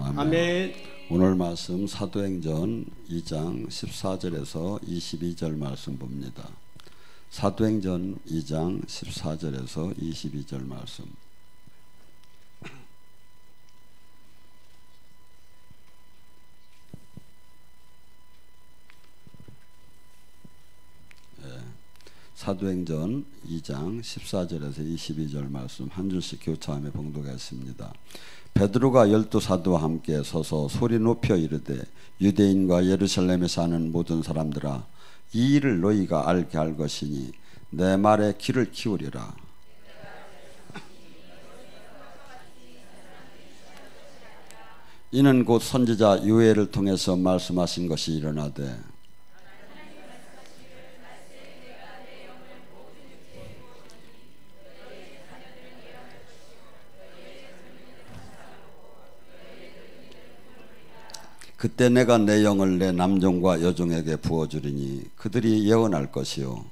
아멘. 아멘. 오늘 말씀 사도행전 2장 14절에서 22절 말씀 봅니다. 사도행전 2장 14절에서 22절 말씀. 사도행전 2장 14절에서 22절 말씀 한 줄씩 교차하며 봉독하겠습니다. 베드로가 12 사도와 함께 서서 소리 높여 이르되 유대인과 예루살렘에 사는 모든 사람들아, 이 일을 너희가 알게 할 것이니 내 말에 귀를 기울이라. 이는 곧 선지자 요엘을 통해서 말씀하신 것이 일어나되 그때 내가 내 영을 내 남종과 여종에게 부어주리니 그들이 예언할 것이요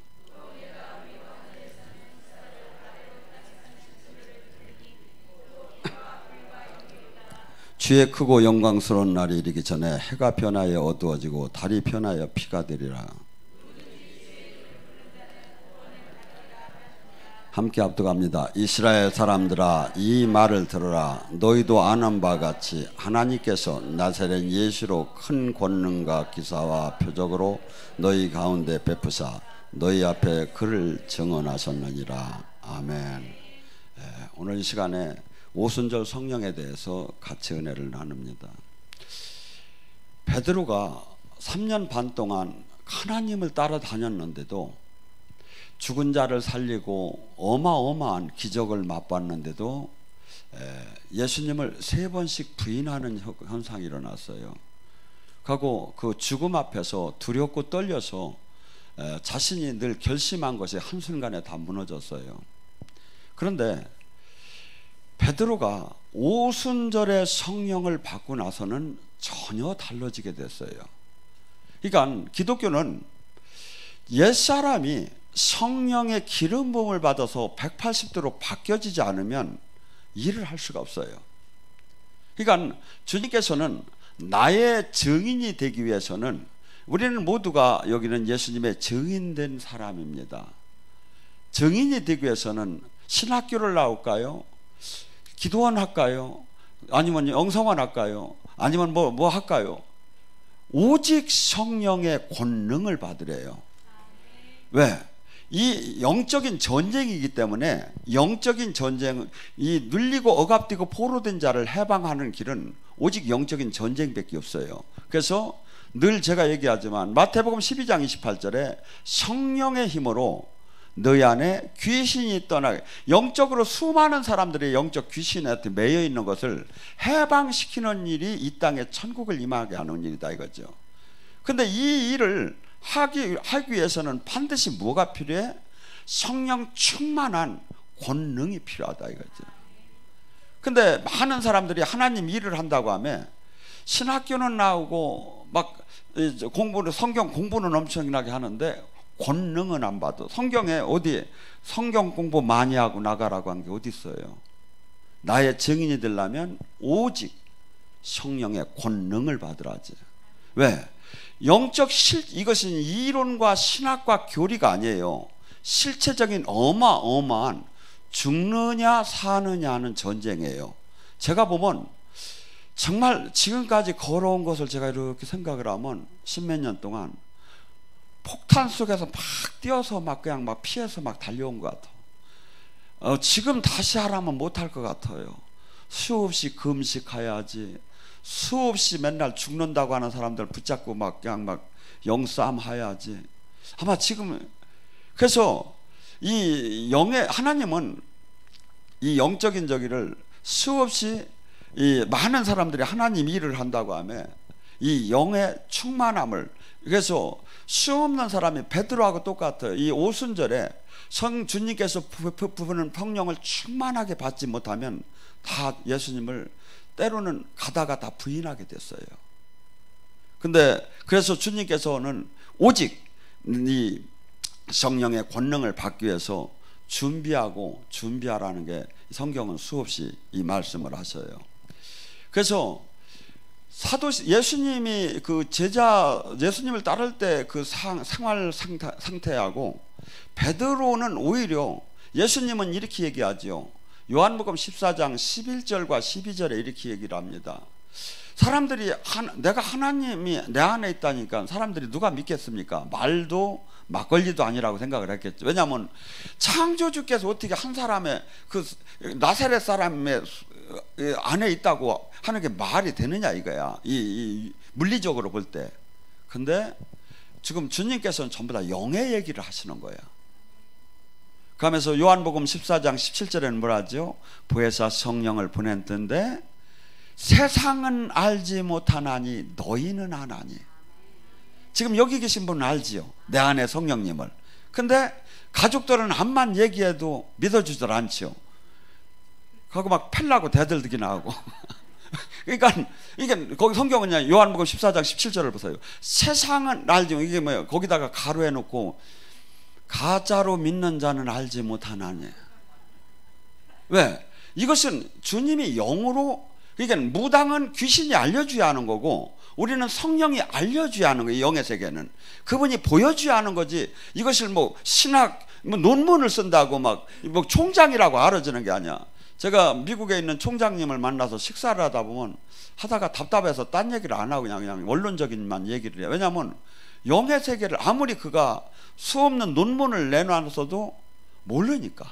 주의 크고 영광스러운 날이 이르기 전에 해가 변하여 어두워지고 달이 변하여 피가 되리라. 함께 합독합니다. 이스라엘 사람들아, 이 말을 들으라. 너희도 아는 바와 같이 하나님께서 나사렛 예수로 큰 권능과 기사와 표적으로 너희 가운데 베푸사 너희 앞에 그를 증언하셨느니라. 아멘. 오늘 이 시간에 오순절 성령에 대해서 같이 은혜를 나눕니다. 베드로가 3년 반 동안 하나님을 따라다녔는데도, 죽은 자를 살리고 어마어마한 기적을 맛봤는데도 예수님을 3번씩 부인하는 현상이 일어났어요. 그리고 그 죽음 앞에서 두렵고 떨려서 자신이 늘 결심한 것이 한순간에 다 무너졌어요. 그런데 베드로가 오순절에 성령을 받고 나서는 전혀 달라지게 됐어요. 그러니까 기독교는 옛사람이 성령의 기름 부음을 받아서 180도로 바뀌어지지 않으면 일을 할 수가 없어요. 그러니까 주님께서는 나의 증인이 되기 위해서는, 우리는 모두가 여기는 예수님의 증인된 사람입니다. 증인이 되기 위해서는 신학교를 나올까요? 기도원 할까요? 아니면 영성원 할까요? 아니면 뭐 할까요? 오직 성령의 권능을 받으래요. 왜? 이 영적인 전쟁이기 때문에, 영적인 전쟁, 이 눌리고 억압되고 포로된 자를 해방하는 길은 오직 영적인 전쟁밖에 없어요. 그래서 늘 제가 얘기하지만 마태복음 12장 28절에 성령의 힘으로 너희 안에 귀신이 떠나게, 영적으로 수많은 사람들의 영적 귀신한테 매여 있는 것을 해방시키는 일이 이 땅에 천국을 임하게 하는 일이다 이거죠. 근데 이 일을 하기 위해서는 반드시 뭐가 필요해? 성령 충만한 권능이 필요하다 이거죠. 근데 많은 사람들이 하나님 일을 한다고 하면 신학교는 나오고 막 공부는, 성경 공부는 엄청나게 하는데 권능은 안 받아. 성경에 어디 성경 공부 많이 하고 나가라고 한 게 어디 있어요? 나의 증인이 되려면 오직 성령의 권능을 받으라지. 왜? 영적 이것은 이론과 신학과 교리가 아니에요. 실체적인 어마어마한 죽느냐 사느냐 하는 전쟁이에요. 제가 보면 정말 지금까지 걸어온 것을 제가 이렇게 생각을 하면 10몇 년 동안 폭탄 속에서 막 뛰어서 막 그냥 막 피해서 막 달려온 것 같아. 지금 다시 하라면 못할 것 같아요. 수없이 금식해야지, 수없이 맨날 죽는다고 하는 사람들 붙잡고 막 그냥 막 영싸움 해야지. 아마 지금, 그래서 이 영의 하나님은 이 영적인 저기를 수없이 이 많은 사람들이 하나님 일을 한다고 하면 이 영의 충만함을, 그래서 수없는 사람이 베드로하고 똑같아요. 이 오순절에 주님께서 부부는 성령을 충만하게 받지 못하면 다 예수님을 때로는 가다가 다 부인하게 됐어요. 근데 그래서 주님께서는 오직 이 성령의 권능을 받기 위해서 준비하라는 게 성경은 수없이 이 말씀을 하셔요. 그래서 예수님이 그 예수님을 따를 때 그 생활 상태하고 베드로는 오히려 예수님은 이렇게 얘기하죠. 요한복음 14장 11절과 12절에 이렇게 얘기를 합니다. 사람들이 내가 하나님이 내 안에 있다니까 사람들이 누가 믿겠습니까? 말도 막걸리도 아니라고 생각을 했겠죠. 왜냐하면 창조주께서 어떻게 한 사람의 그 나사렛 사람의 안에 있다고 하는 게 말이 되느냐 이거야. 이 물리적으로 볼 때. 근데 지금 주님께서는 전부 다 영의 얘기를 하시는 거야. 그러면서 요한복음 14장 17절에는 뭐라 하죠? 보혜사 성령을 보냈던데 세상은 알지 못하나니 너희는 아나니. 지금 여기 계신 분은 알지요, 내 안에 성령님을. 근데 가족들은 암만 얘기해도 믿어주질 않죠. 그거 막 팰라고 대들기나 하고. 그러니까 이게 거기 성경은 요한복음 14장 17절을 보세요. 세상은 알지, 이게 뭐예요? 거기다가 가로해 놓고 가짜로 믿는 자는 알지 못하나니. 왜? 이것은 주님이 영으로, 그러니까 무당은 귀신이 알려줘야 하는 거고 우리는 성령이 알려줘야 하는 거예요. 영의 세계는 그분이 보여줘야 하는 거지. 이것을 뭐 신학 논문을 쓴다고 막 뭐 총장이라고 알아지는 게 아니야. 제가 미국에 있는 총장님을 만나서 식사를 하다 보면 하다가 답답해서 딴 얘기를 안 하고 그냥 원론적인만 얘기를 해요. 왜냐하면 영의 세계를 아무리 그가 수없는 논문을 내놔서도 모르니까.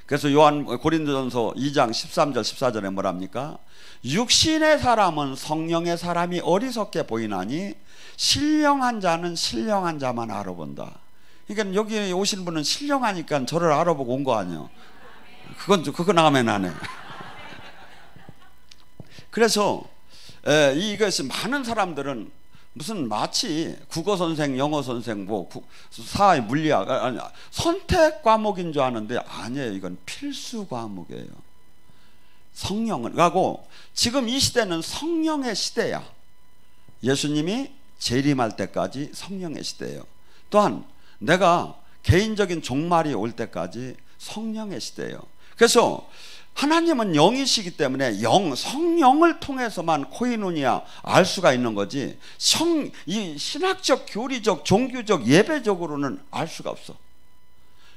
그래서 고린도전서 2장 13절 14절에 뭐랍니까? 육신의 사람은 성령의 사람이 어리석게 보이나니 신령한 자는 신령한 자만 알아본다. 그러니까 여기 오신 분은 신령하니까 저를 알아보고 온 거 아니에요. 그건 아멘 안 해. 그래서 이것이 많은 사람들은 무슨 마치 국어 선생, 영어 선생, 뭐 사회, 물리학, 아니, 선택 과목인 줄 아는데 아니에요. 이건 필수 과목이에요. 성령을 하고 지금 이 시대는 성령의 시대야. 예수님이 재림할 때까지 성령의 시대예요. 또한 내가 개인적인 종말이 올 때까지 성령의 시대예요. 그래서 하나님은 영이시기 때문에 성령을 통해서만 코이노니아 알 수가 있는 거지 이 신학적, 교리적, 종교적, 예배적으로는 알 수가 없어.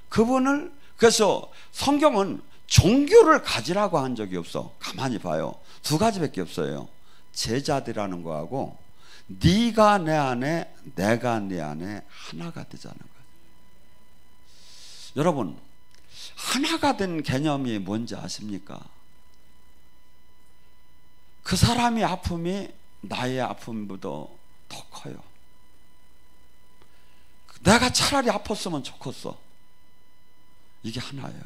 그분을, 그래서 성경은 종교를 가지라고 한 적이 없어. 가만히 봐요. 두 가지밖에 없어요. 제자들이라는 거하고 네가 내 안에 내가 네 안에 하나가 되자는 거예요. 여러분, 하나가 된 개념이 뭔지 아십니까? 그 사람의 아픔이 나의 아픔보다 더 커요. 내가 차라리 아팠으면 좋겠어. 이게 하나예요.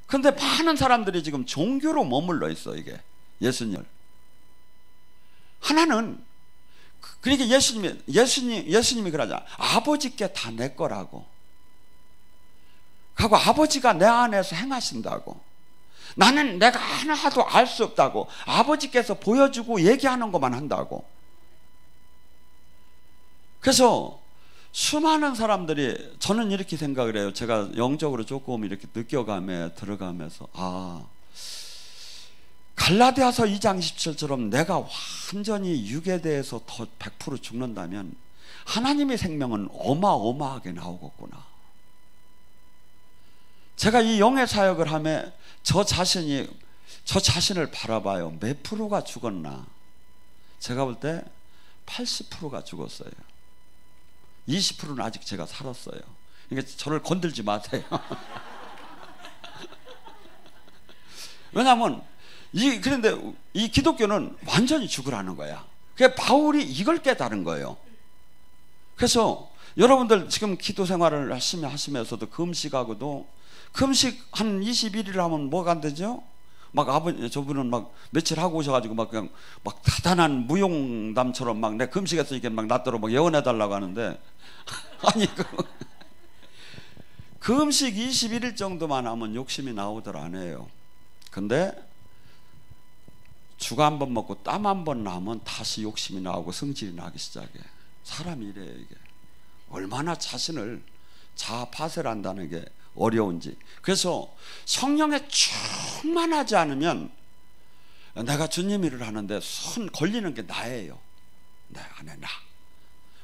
근데 많은 사람들이 지금 종교로 머물러 있어. 이게 예수님. 하나는 그러니까 예수님이 그러자. 아버지께 다 내 거라고. 하고 아버지가 내 안에서 행하신다고. 나는 내가 하나도 알 수 없다고. 아버지께서 보여주고 얘기하는 것만 한다고. 그래서 수많은 사람들이, 저는 이렇게 생각을 해요. 제가 영적으로 조금 이렇게 들어가면서 갈라디아서 2장 27처럼 내가 완전히 육에 대해서 더 100% 죽는다면 하나님의 생명은 어마어마하게 나오겠구나. 제가 이 영의 사역을 하며 저 자신을 바라봐요. 몇 프로가 죽었나? 제가 볼 때 80%가 죽었어요. 20%는 아직 제가 살았어요. 그러니까 저를 건들지 마세요. 왜냐하면 그런데 이 기독교는 완전히 죽으라는 거야. 그러니까 바울이 이걸 깨달은 거예요. 그래서 여러분들 지금 기도 생활을 열심히 하시면서도 금식하고도 금식 한 21일 하면 뭐가 안 되죠? 막 저분은 막 며칠 하고 오셔가지고 막 그냥 막 대단한 무용담처럼 막 내 금식에서 이렇게 막 낫도록 막 예언해달라고 하는데 아니 금식 21일 정도만 하면 욕심이 나오더라 안 해요. 근데 죽 한 번 먹고 땀 한 번 나면 다시 욕심이 나오고 성질이 나기 시작해. 사람이 이래요. 이게 얼마나 자신을 자아 파쇄를 한다는 게 어려운지. 그래서 성령에 충만하지 않으면 내가 주님 일을 하는데 손 걸리는 게 나예요. 내 안에 나.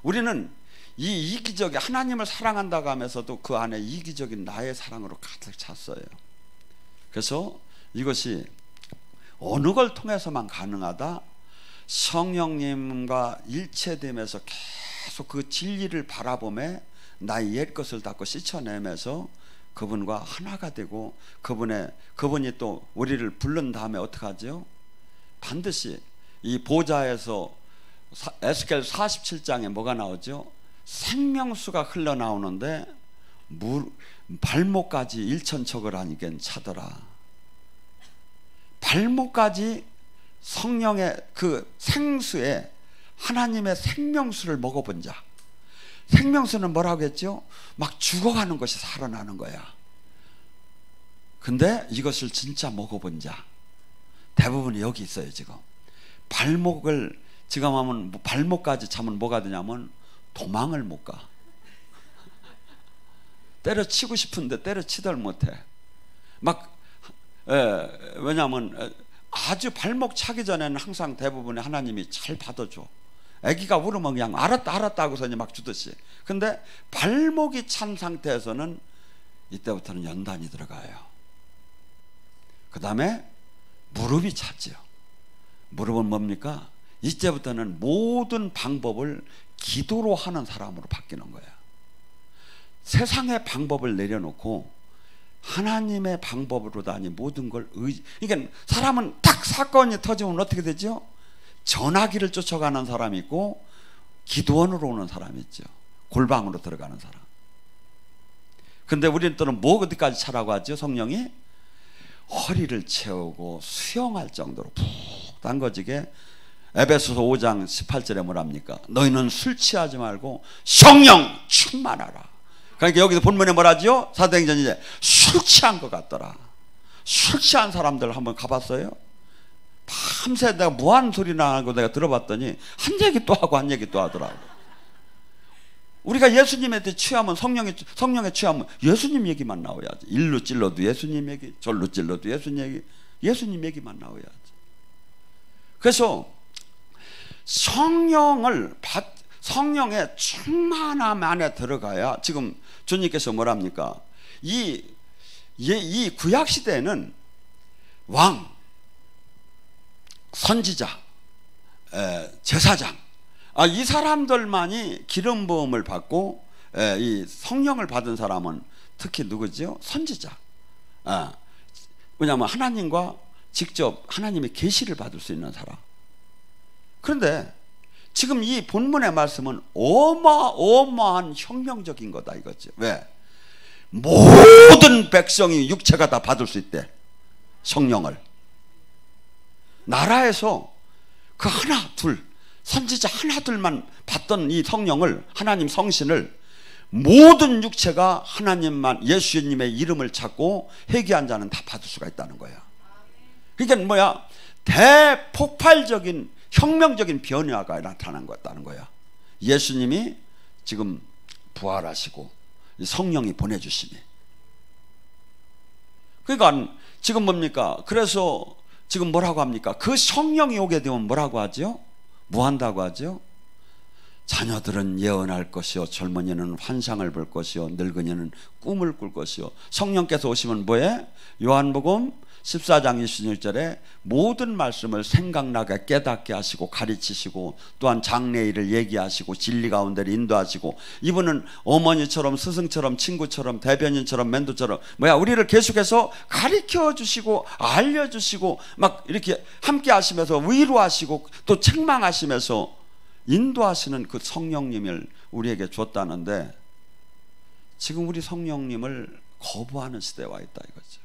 우리는 이 이기적인 하나님을 사랑한다고 하면서도 그 안에 이기적인 나의 사랑으로 가득 찼어요. 그래서 이것이 어느 걸 통해서만 가능하다? 성령님과 일체되면서 계속 그 진리를 바라보며 나의 옛 것을 닦고 씻어내면서 그분과 하나가 되고 그분이 또 우리를 부른 다음에 어떻게 하죠? 반드시 이 보좌에서 에스겔 47장에 뭐가 나오죠? 생명수가 흘러나오는데 발목까지 1,000척을 하니까 차더라. 발목까지 성령의 그 생수에 하나님의 생명수를 먹어본 자. 생명수는 뭐라고 했죠? 막 죽어가는 것이 살아나는 거야. 근데 이것을 진짜 먹어본 자 대부분이 여기 있어요. 지금 발목을 지금 하면 발목까지 차면 뭐가 되냐면 도망을 못 가. 때려치고 싶은데 때려치들 못해. 왜냐하면 아주 발목 차기 전에는 항상 대부분의 하나님이 잘 받아줘. 아기가 울으면 그냥 알았다 하고서 이제 막 주듯이. 근데 발목이 찬 상태에서는 이때부터는 연단이 들어가요. 그 다음에 무릎이 차지요. 무릎은 뭡니까? 이때부터는 모든 방법을 기도로 하는 사람으로 바뀌는 거야. 세상의 방법을 내려놓고 하나님의 방법으로 다니 모든 걸 그러니까 사람은 딱 사건이 터지면 어떻게 되죠? 전화기를 쫓아가는 사람이 있고 기도원으로 오는 사람이 있죠. 골방으로 들어가는 사람. 근데 우리는 또는 뭐 어디까지 차라고 하죠? 성령이 허리를 채우고 수영할 정도로 푹 담궈지게. 에베소서 5장 18절에 뭐랍니까? 너희는 술 취하지 말고 성령 충만하라. 그러니까 여기서 본문에 뭐라지요? 사도행전 이제 술 취한 것 같더라. 술 취한 사람들 한번 가봤어요? 밤새 내가 무한 소리 나는 거 내가 들어봤더니 한 얘기 또 하고 한 얘기 또 하더라고. 우리가 예수님한테 취하면 성령에 취하면 예수님 얘기만 나와야지. 일로 찔러도 예수님 얘기, 절로 찔러도 예수님 얘기만 나와야지. 그래서 성령의 충만함 안에 들어가야. 지금 주님께서 뭐랍니까? 이 구약 시대에는 왕, 선지자, 제사장, 이 사람들만이 기름 부음을 받고 이 성령을 받은 사람은 특히 누구죠? 선지자. 왜냐하면 하나님과 직접 하나님의 계시를 받을 수 있는 사람. 그런데 지금 이 본문의 말씀은 어마어마한 혁명적인 거다 이거죠. 왜? 모든 백성이 육체가 다 받을 수 있대. 성령을. 나라에서 그 하나 둘 선지자 하나 둘만 받던 이 성령을, 하나님 성신을 모든 육체가 하나님만 예수님의 이름을 찾고 회개한 자는 다 받을 수가 있다는 거야. 그러니까 뭐야? 대폭발적인 혁명적인 변화가 나타난 거였다는 거야. 예수님이 지금 부활하시고 성령이 보내주시니. 그러니까 지금 뭡니까? 그래서 지금 뭐라고 합니까? 그 성령이 오게 되면 뭐라고 하죠? 뭐 한다고 하죠? 자녀들은 예언할 것이요, 젊은이는 환상을 볼 것이요, 늙은이는 꿈을 꿀 것이요. 성령께서 오시면 뭐해? 요한복음 14장 26절에 모든 말씀을 생각나게 깨닫게 하시고 가르치시고, 또한 장래일을 얘기하시고 진리 가운데를 인도하시고, 이분은 어머니처럼 스승처럼 친구처럼 대변인처럼 멘토처럼 우리를 계속해서 가르쳐 주시고 알려주시고 막 이렇게 함께 하시면서 위로하시고 또 책망하시면서 인도하시는 그 성령님을 우리에게 줬다는데, 지금 우리 성령님을 거부하는 시대에 와 있다 이거죠.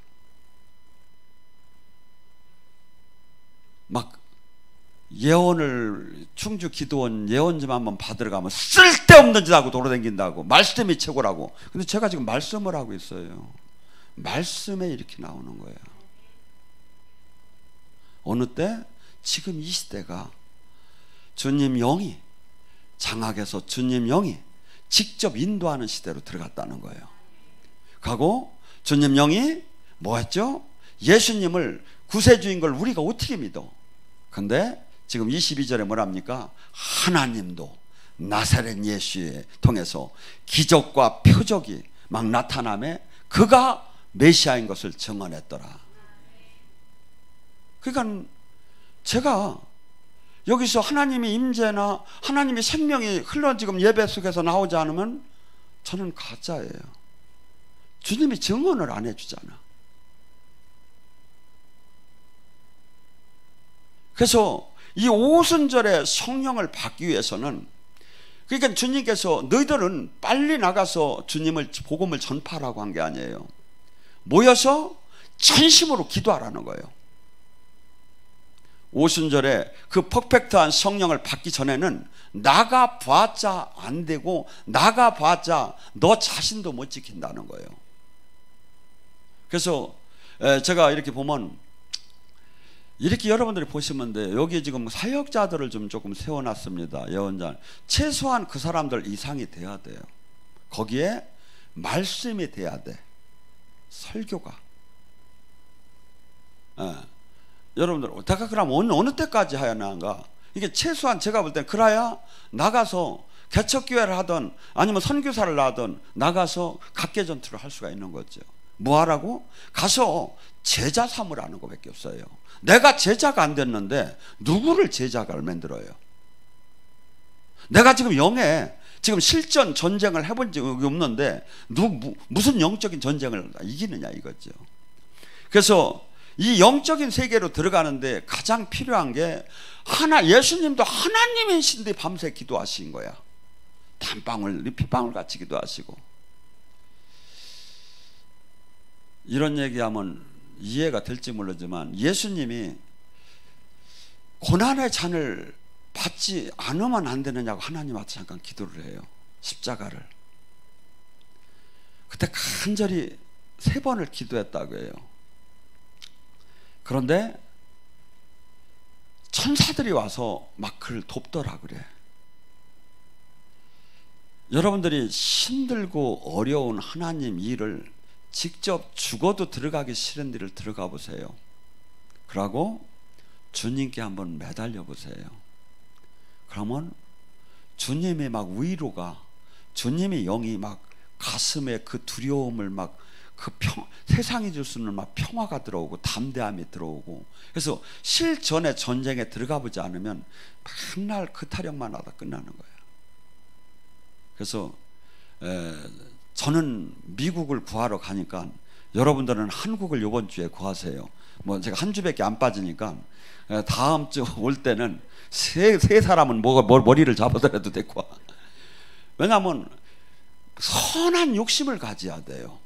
막 예언을, 충주 기도원 예언 좀 한번 받으러 가면 쓸데없는 짓 하고 돌아다닌다고, 말씀이 최고라고. 근데 제가 지금 말씀을 하고 있어요. 말씀에 이렇게 나오는 거예요. 어느 때? 지금 이 시대가 주님 영이, 장학에서 주님 영이 직접 인도하는 시대로 들어갔다는 거예요. 가고 주님 영이 뭐 했죠? 예수님을 구세주인 걸 우리가 어떻게 믿어? 근데 지금 22절에 뭐랍니까? 하나님도 나사렛 예수에 통해서 기적과 표적이 막 나타나며 그가 메시아인 것을 증언했더라. 그러니까 제가 여기서 하나님의 임재나 하나님의 생명이 흘러 지금 예배 속에서 나오지 않으면 저는 가짜예요. 주님이 증언을 안 해주잖아. 그래서 이 오순절에 성령을 받기 위해서는, 그러니까 주님께서 너희들은 빨리 나가서 주님을 복음을 전파하라고 한 게 아니에요. 모여서 전심으로 기도하라는 거예요. 오순절에 그 퍼펙트한 성령을 받기 전에는 나가봤자 안 되고 나가봤자 너 자신도 못 지킨다는 거예요. 그래서 제가 이렇게 보면, 이렇게 여러분들이 보시면 돼요. 여기 지금 사역자들을 좀 조금 세워놨습니다. 예언자. 최소한 그 사람들 이상이 돼야 돼요. 거기에 말씀이 돼야 돼. 설교가. 여러분들, 내가 그럼 어느 때까지 해야 하는가? 이게 최소한 제가 볼 때 그래야 나가서 개척교회를 하든 아니면 선교사를 하든 나가서 각계전투를 할 수가 있는 거죠. 뭐 하라고? 가서 제자 삼으라는 것밖에 없어요. 내가 제자가 안 됐는데 누구를 제자가 만들어요? 내가 지금 영에 지금 실전 전쟁을 해본 적이 없는데 무슨 영적인 전쟁을 이기느냐 이거죠. 그래서 이 영적인 세계로 들어가는데 가장 필요한 게 예수님도 하나님이신데 밤새 기도하신 거야. 단방울 피방울 같이 기도하시고. 이런 얘기하면 이해가 될지 모르지만 예수님이 고난의 잔을 받지 않으면 안 되느냐고 하나님한테 잠깐 기도를 해요. 십자가를. 그때 간절히 3번을 기도했다고 해요. 그런데 천사들이 와서 막 그를 돕더라 그래. 여러분들이 힘들고 어려운 하나님 일을 직접 죽어도 들어가기 싫은 데를 들어가 보세요. 그러고 주님께 한번 매달려 보세요. 그러면 주님의 막 위로가, 주님의 영이 막 가슴에 그 두려움을 막 세상이 줄 수 있는 막 평화가 들어오고 담대함이 들어오고. 그래서 실전의 전쟁에 들어가 보지 않으면 맨날 그 타령만 하다 끝나는 거예요. 그래서 저는 미국을 구하러 가니까 여러분들은 한국을 이번 주에 구하세요. 뭐 제가 한 주밖에 안 빠지니까 다음 주 올 때는 세 사람은 머리를 잡아더라도 데리고 와. 왜냐하면 선한 욕심을 가져야 돼요.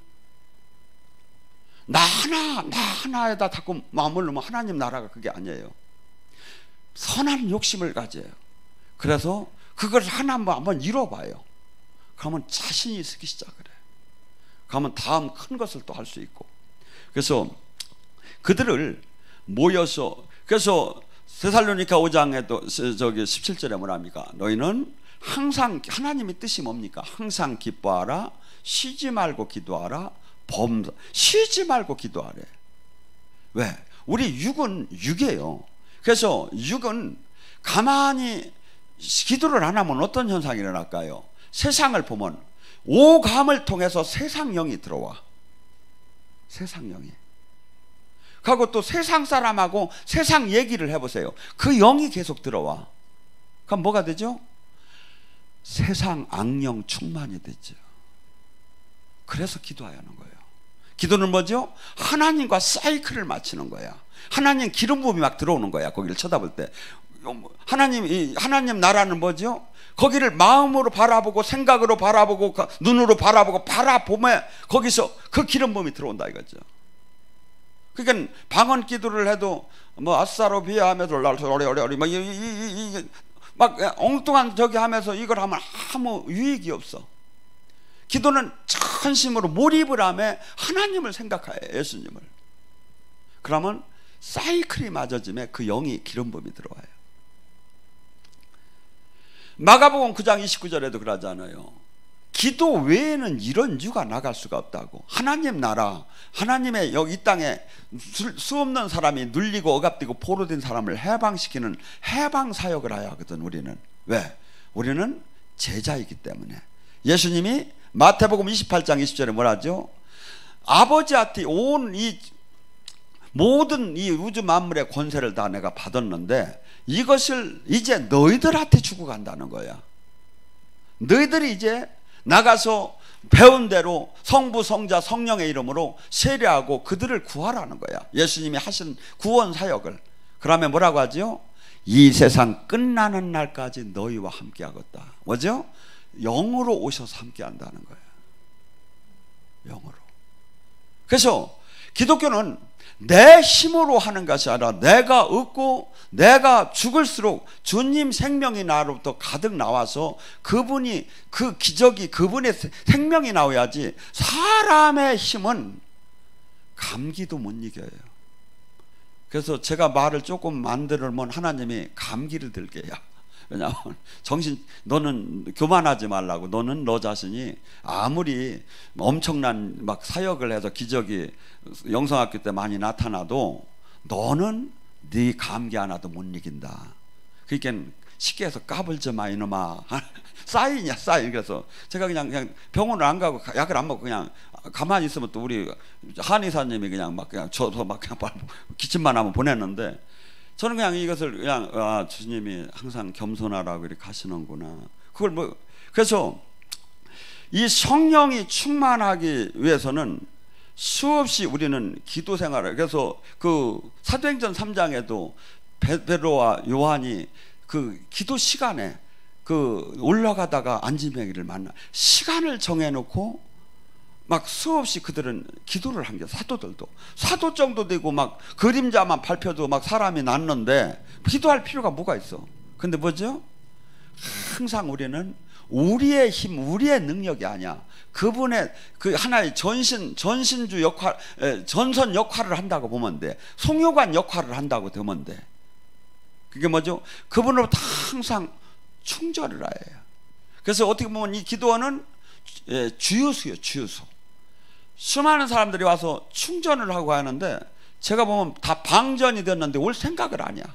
나 하나에다 자꾸 마음을 놓으면 하나님 나라가 그게 아니에요. 선한 욕심을 가져요. 그래서 그걸 하나 한번 이뤄봐요. 그러면 자신이 있기 시작을 해요. 그러면 다음 큰 것을 또 할 수 있고. 그래서 그들을 모여서, 그래서 데살로니가 5장에도 저기 17절에 뭐랍니까? 너희는 항상, 하나님의 뜻이 뭡니까? 항상 기뻐하라, 쉬지 말고 기도하라, 쉬지 말고 기도하래. 왜? 우리 육은 육이에요. 그래서 육은 가만히 기도를 안 하면 어떤 현상이 일어날까요? 세상을 보면 오감을 통해서 세상령이 들어와. 세상령이. 그리고 또 세상 사람하고 세상 얘기를 해보세요. 그 영이 계속 들어와. 그럼 뭐가 되죠? 세상 악령 충만이 되죠. 그래서 기도해야 하는 거예요. 기도는 뭐죠? 하나님과 사이클을 맞추는 거야. 하나님 기름 부음이 막 들어오는 거야. 거기를 쳐다볼 때. 하나님 나라는 뭐죠? 거기를 마음으로 바라보고 생각으로 바라보고 눈으로 바라보고 바라보면 거기서 그 기름 부음이 들어온다 이거죠. 그러니까 방언 기도를 해도 뭐 아싸로 비하하면서 막 엉뚱한 저기 하면서 이걸 하면 아무 유익이 없어. 기도는 전심으로 몰입을 하며 하나님을 생각해요. 예수님을. 그러면 사이클이 맞아지면 그 영이 기름 부음이 들어와요. 마가복음 9장 29절에도 그러잖아요. 기도 외에는 이런 유가 나갈 수가 없다고. 하나님 나라, 하나님의 여기 이 땅에 수 없는 사람이 눌리고 억압되고 포로된 사람을 해방시키는 해방 사역을 해야 하거든. 우리는 왜? 우리는 제자이기 때문에. 예수님이 마태복음 28장 20절에 뭐라죠? 아버지한테 온 이 모든 이 우주 만물의 권세를 다 내가 받았는데 이것을 이제 너희들한테 주고 간다는 거야. 너희들이 이제 나가서 배운 대로 성부, 성자, 성령의 이름으로 세례하고 그들을 구하라는 거야. 예수님이 하신 구원 사역을. 그러면 뭐라고 하죠? 이 세상 끝나는 날까지 너희와 함께 하겠다. 뭐죠? 영으로 오셔서 함께 한다는 거예요. 영으로. 그래서 기독교는 내 힘으로 하는 것이 아니라 내가 얻고 내가 죽을수록 주님 생명이 나로부터 가득 나와서 그분이 그 기적이 그분의 생명이 나와야지. 사람의 힘은 감기도 못 이겨요. 그래서 제가 말을 조금 만들면 하나님이 감기를 들게 해요. 왜냐하면 정신, 너는 교만하지 말라고. 너는 너 자신이 아무리 엄청난 막 사역을 해서 기적이 영성학교 때 많이 나타나도 너는 네 감기 하나도 못 이긴다. 그러니까 쉽게 해서 까불지 마 이놈아. 사인이야 사인. 그래서 제가 그냥 병원을 안 가고 약을 안 먹고 그냥 가만히 있으면 또 우리 한의사님이 그냥 막 그냥 저도 막 그냥 기침만 하면 보냈는데, 저는 그냥 이것을 그냥 주님이 항상 겸손하라고 이렇게 하시는구나. 그걸 뭐, 그래서 이 성령이 충만하기 위해서는 수없이 우리는 기도 생활을. 그래서 그 사도행전 3장에도 베드로와 요한이 그 기도 시간에 그 올라가다가 안지명이를 만나 시간을 정해놓고 막 수없이 그들은 기도를 한 게, 사도들도 사도 정도 되고 막 그림자만 밟혀도 막 사람이 낫는데 기도할 필요가 뭐가 있어? 근데 뭐죠? 항상 우리는 우리의 힘, 우리의 능력이 아니야. 그분의 그 하나의 전신주 역할, 전선 역할을 한다고 보면 돼. 송요관 역할을 한다고 되면 돼. 그게 뭐죠? 그분으로부터 항상 충전을 해요. 그래서 어떻게 보면 이 기도원은 주유소예요. 주유소. 수많은 사람들이 와서 충전을 하고 하는데 제가 보면 다 방전이 됐는데 올 생각을 안 해요.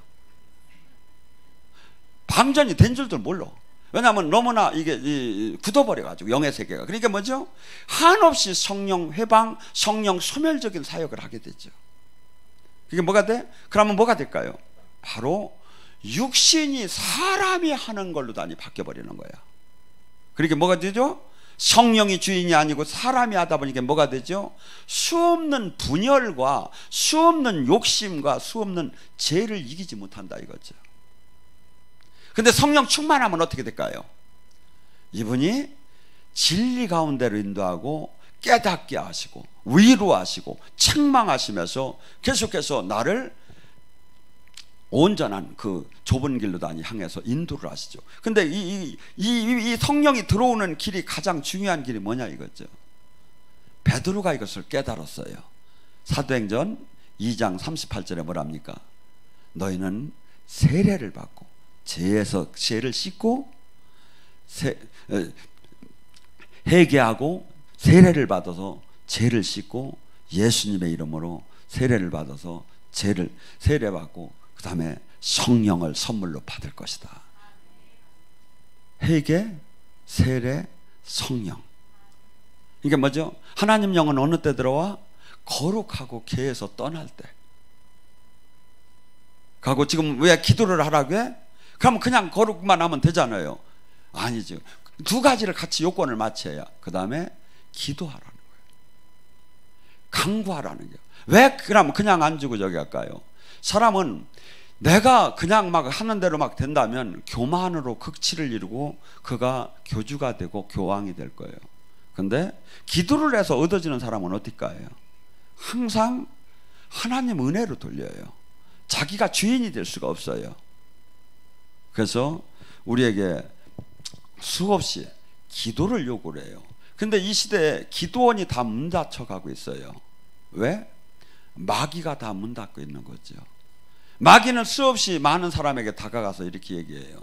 방전이 된 줄도 몰라. 왜냐하면 너무나 이게 굳어버려가지고 영의 세계가. 그러니까 뭐죠? 한없이 성령 회방, 성령 소멸적인 사역을 하게 되죠. 그게 뭐가 돼? 그러면 뭐가 될까요? 바로 육신이 사람이 하는 걸로 단위 바뀌어버리는 거야. 그러니까 뭐가 되죠? 성령이 주인이 아니고 사람이 하다 보니까 뭐가 되죠? 수없는 분열과 수없는 욕심과 수없는 죄를 이기지 못한다 이거죠. 근데 성령 충만하면 어떻게 될까요? 이분이 진리 가운데로 인도하고 깨닫게 하시고 위로하시고 책망하시면서 계속해서 나를 온전한 그 좁은 길로 향해서 인도를 하시죠. 근데 이 성령이 들어오는 길이 가장 중요한 길이 뭐냐 이거죠. 베드로가 이것을 깨달았어요. 사도행전 2장 38절에 뭐랍니까? 너희는 세례를 받고 죄에서 죄를 씻고 회개하고 세례를 받아서 죄를 씻고 예수님의 이름으로 세례를 받아서 세례받고 그 다음에 성령을 선물로 받을 것이다. 회개, 세례, 성령. 이게 뭐죠? 하나님 영은 어느 때 들어와? 거룩하고 죄에서 떠날 때. 가고 지금 왜 기도를 하라고 해? 그러면 그냥 거룩만 하면 되잖아요. 아니죠. 두 가지를 같이 요건을 맞춰야 그 다음에 기도하라는 거예요. 강구하라는 거예요. 왜 그러면 그냥 안 주고 저기 할까요? 사람은 내가 그냥 막 하는 대로 막 된다면 교만으로 극치를 이루고 그가 교주가 되고 교황이 될 거예요. 근데 기도를 해서 얻어지는 사람은 어떨까요? 항상 하나님 은혜로 돌려요. 자기가 주인이 될 수가 없어요. 그래서 우리에게 수없이 기도를 요구를 해요. 근데 이 시대에 기도원이 다 문 닫혀가고 있어요. 왜? 마귀가 다 문 닫고 있는 거죠. 마귀는 수없이 많은 사람에게 다가가서 이렇게 얘기해요.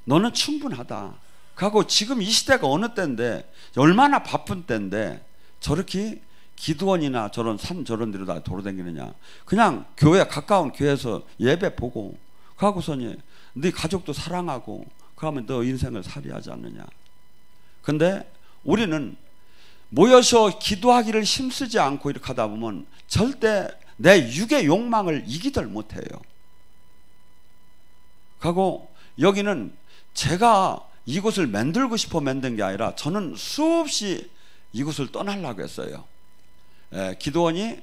너는 충분하다. 그리고 지금 이 시대가 어느 때인데, 얼마나 바쁜 때인데 저렇게 기도원이나 저런 산 저런 데로 다 돌아다니느냐. 그냥 교회, 가까운 교회에서 예배 보고 가고서니 네 가족도 사랑하고 그러면 너 인생을 살이하지 않느냐. 근데 우리는 모여서 기도하기를 힘쓰지 않고 이렇게 하다 보면 절대 내 육의 욕망을 이기들 못해요. 그리고 여기는 제가 이곳을 만들고 싶어 만든 게 아니라 저는 수없이 이곳을 떠나려고 했어요. 기도원이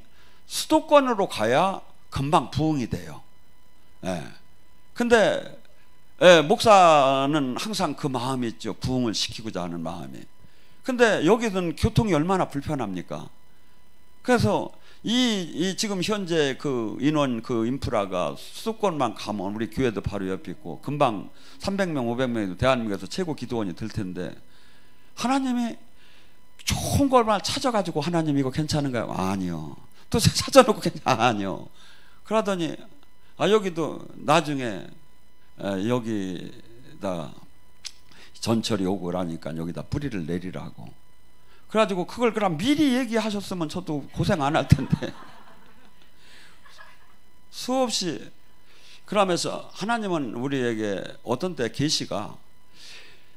수도권으로 가야 금방 부흥이 돼요. 근데 목사는 항상 그 마음이 있죠. 부흥을 시키고자 하는 마음이. 근데 여기는 교통이 얼마나 불편합니까? 그래서 이 지금 현재 그 인원 그 인프라가 수도권만 가면 우리 교회도 바로 옆에 있고 금방 300명 500명이 대한민국에서 최고 기도원이 될 텐데, 하나님이 좋은 걸만 찾아가지고 하나님 이거 괜찮은가요? 아니요. 또 찾아놓고 아니요. 그러더니 여기도 나중에 여기다 전철이 오고 그러니까 여기다 뿌리를 내리라고. 그래가지고 그걸 그럼 미리 얘기하셨으면 저도 고생 안 할 텐데. 수없이. 그러면서 하나님은 우리에게 어떤 때 계시가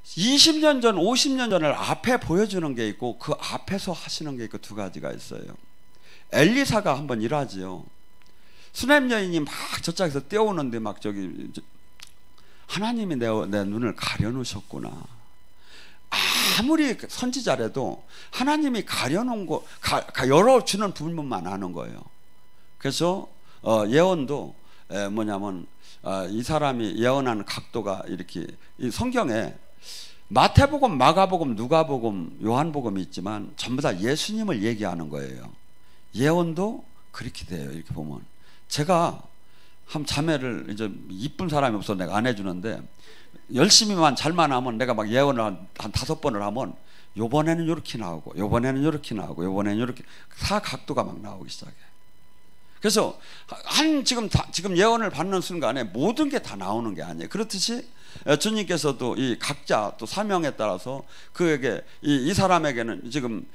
20년 전 50년 전을 앞에 보여주는 게 있고 그 앞에서 하시는 게 있고 두 가지가 있어요. 엘리사가 한번 일하지요. 수넴 여인이 막 저쪽에서 뛰어오는데 막 저기 하나님이 내 눈을 가려놓으셨구나. 아무리 선지자라도 하나님이 가려놓은 거 열어주는 부분만 아는 거예요. 그래서 예언도 뭐냐면 이 사람이 예언하는 각도가 이렇게, 이 성경에 마태복음, 마가복음, 누가복음, 요한복음이 있지만 전부 다 예수님을 얘기하는 거예요. 예언도 그렇게 돼요. 이렇게 보면 제가 한 자매를 이제 이쁜 사람이 없어서 내가 안 해주는데, 열심히만 잘만 하면 내가 막 예언을 한 5번을 하면 요번에는 이렇게 나오고 요번에는 이렇게 나오고 요번에는 이렇게 사각도가 막 나오기 시작해. 그래서 지금 예언을 받는 순간에 모든 게 다 나오는 게 아니에요. 그렇듯이 주님께서도 이 각자 또 사명에 따라서 그에게 이 사람에게는 지금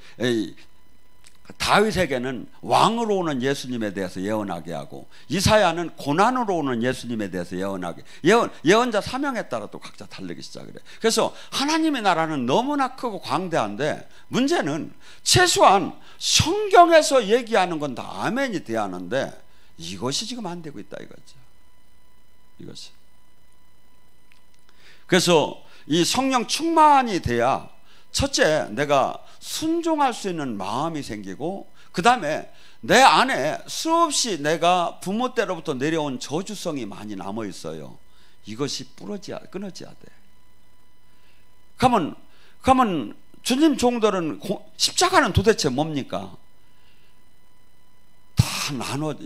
다윗에게는 왕으로 오는 예수님에 대해서 예언하게 하고, 이사야는 고난으로 오는 예수님에 대해서 예언하게, 예언자 사명에 따라 또 각자 다르기 시작을 해. 그래서 하나님의 나라는 너무나 크고 광대한데, 문제는 최소한 성경에서 얘기하는 건 다 아멘이 돼야 하는데 이것이 지금 안 되고 있다 이거죠. 이것이. 그래서 이 성령 충만이 돼야 첫째 내가 순종할 수 있는 마음이 생기고, 그 다음에 내 안에 수없이 내가 부모 때로부터 내려온 저주성이 많이 남아 있어요. 이것이 끊어져야 돼. 그러면 주님 종들은 십자가는 도대체 뭡니까? 다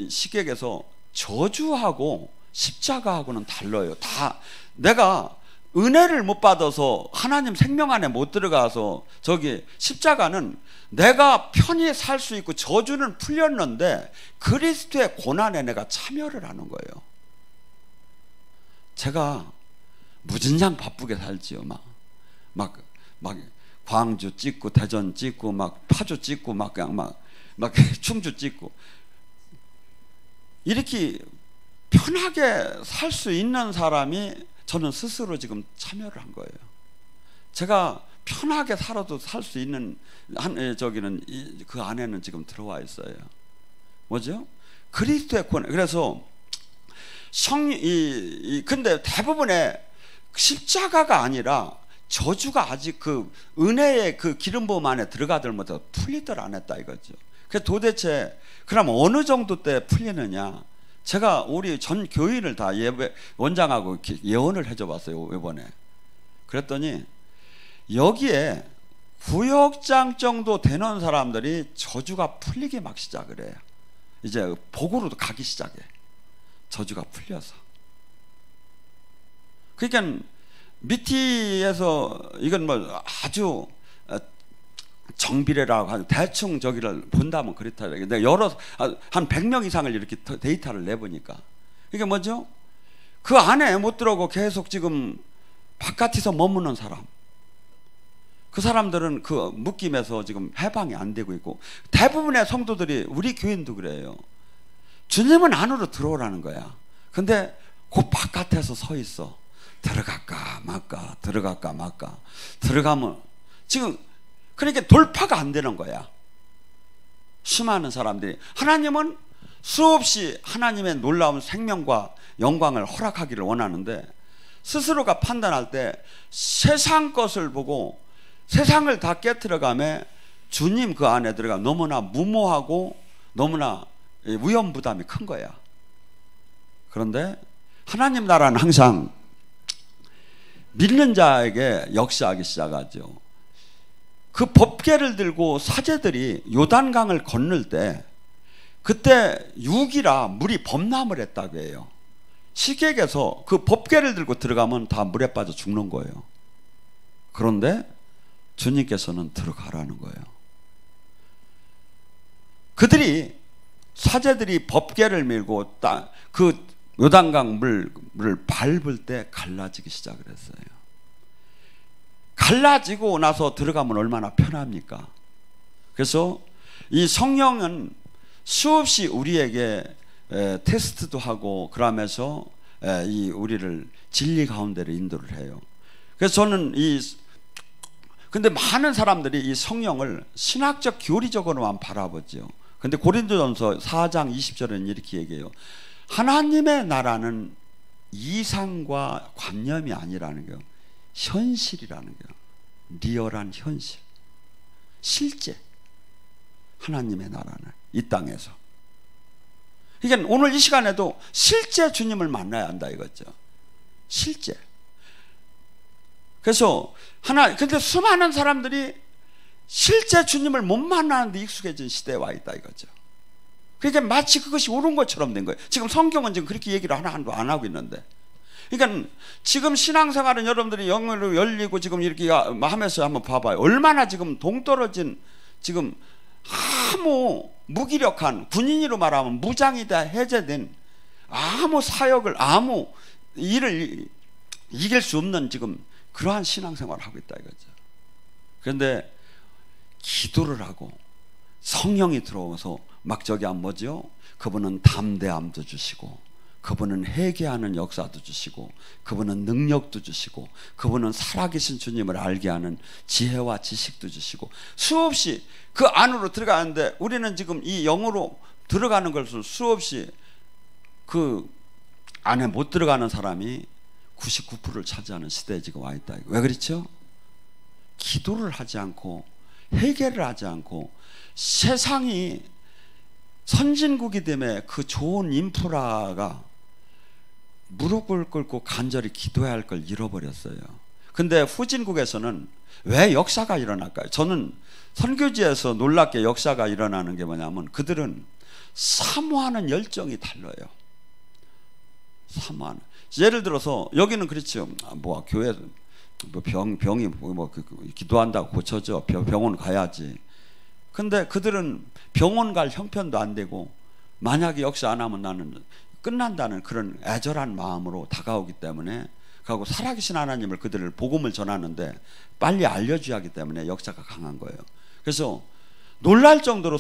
시객에서 저주하고 십자가하고는 달라요. 다 내가 은혜를 못 받아서 하나님 생명 안에 못 들어가서, 저기 십자가는 내가 편히 살 수 있고 저주는 풀렸는데 그리스도의 고난에 내가 참여를 하는 거예요. 제가 무진장 바쁘게 살지요. 막 광주 찍고 대전 찍고 막 파주 찍고 막 충주 찍고 이렇게 편하게 살 수 있는 사람이 저는 스스로 지금 참여를 한 거예요. 제가 편하게 살아도 살 수 있는 저기는 그 안에는 지금 들어와 있어요. 뭐죠? 그리스도의 고난. 그래서 근데 대부분의 십자가가 아니라 저주가 아직 그 은혜의 그 기름 부음 안에 들어가들 못해서 풀리들 안 했다 이거죠. 그래서 도대체 그럼 어느 정도 때 풀리느냐? 제가 우리 전 교인을 다 원장하고 예언을 해줘 봤어요 이번에. 그랬더니 여기에 구역장 정도 되는 사람들이 저주가 풀리기 막 시작을 해요. 이제 복으로도 가기 시작해. 저주가 풀려서. 그러니까 미티에서 이건 뭐 아주 정비례라고 하는 대충 저기를 본다면 그렇다. 내가 한 100명 이상을 이렇게 데이터를 내보니까 이게 뭐죠? 그 안에 못 들어오고 계속 지금 바깥에서 머무는 사람, 그 사람들은 그 묶임에서 지금 해방이 안 되고 있고, 대부분의 성도들이, 우리 교인도 그래요. 주님은 안으로 들어오라는 거야. 근데 그 바깥에서 서 있어. 들어갈까 말까, 들어갈까 말까. 들어가면 지금 그러니까 돌파가 안 되는 거야. 수많은 사람들이. 하나님은 수없이 하나님의 놀라운 생명과 영광을 허락하기를 원하는데, 스스로가 판단할 때 세상 것을 보고 세상을 다 깨트려가며 주님 그 안에 들어가 너무나 무모하고 너무나 위험부담이 큰 거야. 그런데 하나님 나라는 항상 믿는 자에게 역사하기 시작하죠. 그 법궤를 들고 사제들이 요단강을 건널 때, 그때 유기라 물이 범람을 했다고 해요. 시객에서 그 법궤를 들고 들어가면 다 물에 빠져 죽는 거예요. 그런데 주님께서는 들어가라는 거예요. 그들이, 사제들이 법궤를 밀고 그 요단강 물을 밟을 때 갈라지기 시작을 했어요. 갈라지고 나서 들어가면 얼마나 편합니까? 그래서 이 성령은 수없이 우리에게 테스트도 하고 그러면서 이 우리를 진리 가운데로 인도를 해요. 그래서 저는 근데 많은 사람들이 이 성령을 신학적 교리적으로만 바라보죠. 근데 고린도전서 4장 20절에는 이렇게 얘기해요. 하나님의 나라는 이상과 관념이 아니라는 거예요. 현실이라는 거예요. 리얼한 현실, 실제 하나님의 나라는 이 땅에서. 그러니까 오늘 이 시간에도 실제 주님을 만나야 한다 이거죠. 실제. 그래서 근데 수많은 사람들이 실제 주님을 못 만나는데 익숙해진 시대에 와 있다 이거죠. 그러니까 마치 그것이 옳은 것처럼 된 거예요. 지금 성경은 지금 그렇게 얘기를 하나도 안 하고 있는데, 그러니까 지금 신앙생활은 여러분들이 영으로 열리고 지금 이렇게 하면서 한번 봐봐요. 얼마나 지금 동떨어진, 지금 아무 무기력한, 군인으로 말하면 무장이 다 해제된, 아무 사역을, 아무 일을 이길 수 없는 지금 그러한 신앙생활을 하고 있다 이거죠. 그런데 기도를 하고 성령이 들어오면서 막 저기 하면 뭐죠? 그분은 담대함도 주시고, 그분은 회개하는 역사도 주시고, 그분은 능력도 주시고, 그분은 살아계신 주님을 알게 하는 지혜와 지식도 주시고, 수없이 그 안으로 들어가는데, 우리는 지금 이 영으로 들어가는 것을 수없이 그 안에 못 들어가는 사람이 99%를 차지하는 시대에 지금 와 있다. 왜 그렇죠? 기도를 하지 않고 회개를 하지 않고, 세상이 선진국이 되면 그 좋은 인프라가 무릎을 꿇고 간절히 기도해야 할 걸 잃어버렸어요. 근데 후진국에서는 왜 역사가 일어날까요? 저는 선교지에서 놀랍게 역사가 일어나는 게 뭐냐면, 그들은 사모하는 열정이 달라요. 사모하는. 예를 들어서 여기는 그렇죠. 뭐 교회 뭐 병이 뭐 기도한다고 고쳐져, 병원 가야지. 근데 그들은 병원 갈 형편도 안 되고, 만약에 역사 안 하면 나는 끝난다는 그런 애절한 마음으로 다가오기 때문에, 그리고 살아계신 하나님을, 그들을 복음을 전하는데 빨리 알려줘야 하기 때문에 역사가 강한 거예요. 그래서 놀랄 정도로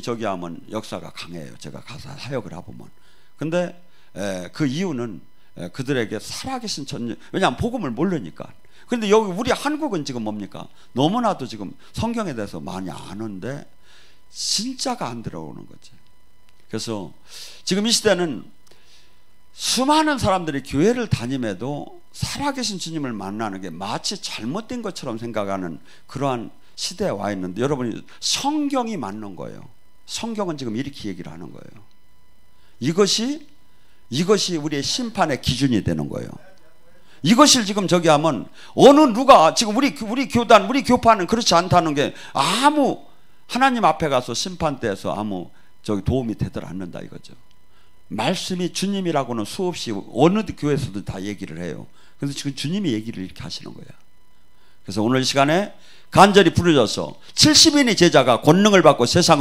저기 하면 역사가 강해요. 제가 가서 사역을 해보면. 근데 그 이유는 그들에게 살아계신 왜냐하면 복음을 모르니까. 근데 여기 우리 한국은 지금 뭡니까? 너무나도 지금 성경에 대해서 많이 아는데 진짜가 안 들어오는 거죠. 그래서 지금 이 시대는 수많은 사람들이 교회를 다님에도 살아계신 주님을 만나는 게 마치 잘못된 것처럼 생각하는 그러한 시대에 와 있는데, 여러분이 성경이 맞는 거예요. 성경은 지금 이렇게 얘기를 하는 거예요. 이것이 우리의 심판의 기준이 되는 거예요. 이것을 지금 저기 하면 어느 누가 지금 우리 교단, 우리 교파는 그렇지 않다는 게 아무 하나님 앞에 가서 심판대에서 아무 저기 도움이 되들 않는다 이거죠. 말씀이 주님이라고는 수없이 어느 교회에서도 다 얘기를 해요. 그래서 지금 주님이 얘기를 이렇게 하시는 거야. 그래서 오늘 이 시간에 간절히 부르셔서 70인의 제자가 권능을 받고 세상을